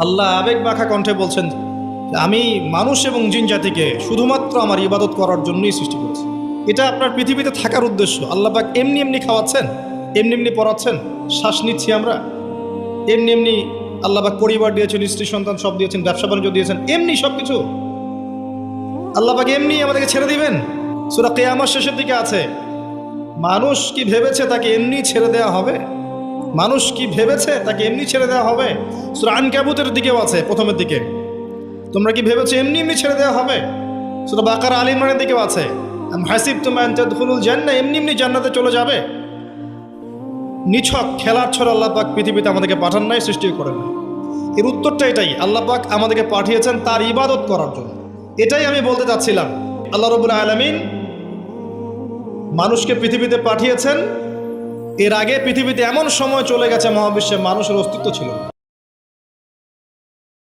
আল্লাহ আবেগ মাখা কণ্ঠে বলছেন, আমি মানুষ এবং জিন জাতিকে শুধুমাত্র আমার ইবাদত করার জন্যই সৃষ্টি করেছি। এটা আপনার পৃথিবীতে থাকার উদ্দেশ্য। আল্লাহ পাক এমনি এমনি খাওয়াচ্ছেন, এমনি এমনি পড়াচ্ছেন, শ্বাস নিচ্ছি আমরা এমনি এমনি। আল্লাহ পাক পরিবার দিয়েছেন, স্ত্রী সন্তান সব দিয়েছেন, ব্যবসা বাণিজ্য দিয়েছেন, এমনি সব কিছু আল্লাহ পাক এমনি আমাদেরকে ছেড়ে দিবেন। সূরা কিয়ামত শেষের দিকে আছে, মানুষ কি ভেবেছে তাকে এমনি ছেড়ে দেওয়া হবে? মানুষ কি ভেবেছে তাকে এমনি ছেড়ে দেওয়া হবে? সূরা আনকাবুতের দিকেও আছে, প্রথমের দিকে, তোমরা কি ভেবেছো এমনি এমনি ছেড়ে দেওয়া হবে? সূরা বাকারা আল ইমরানের দিকেও আছে, আম হাসিবতুম আন তাদখুলুল জান্নাহ, এমনি এমনি জান্নাতে চলে যাবে। নিছক খেলার ছড়া আল্লাহ পাক পৃথিবীতে আমাদেরকে পাঠান নাই, সৃষ্টি করেন নাই। এর উত্তরটা এটাই, আল্লাহ পাক আমাদেরকে পাঠিয়েছেন তার ইবাদত করার জন্য। এটাই আমি বলতে চাচ্ছিলাম। আল্লাহ রাব্বুল আলামিন মানুষকে পৃথিবীতে পাঠিয়েছেন। এর আগে পৃথিবীতে এমন সময় চলে গেছে মহাবিশ্বে মানুষের অস্তিত্ব ছিল না।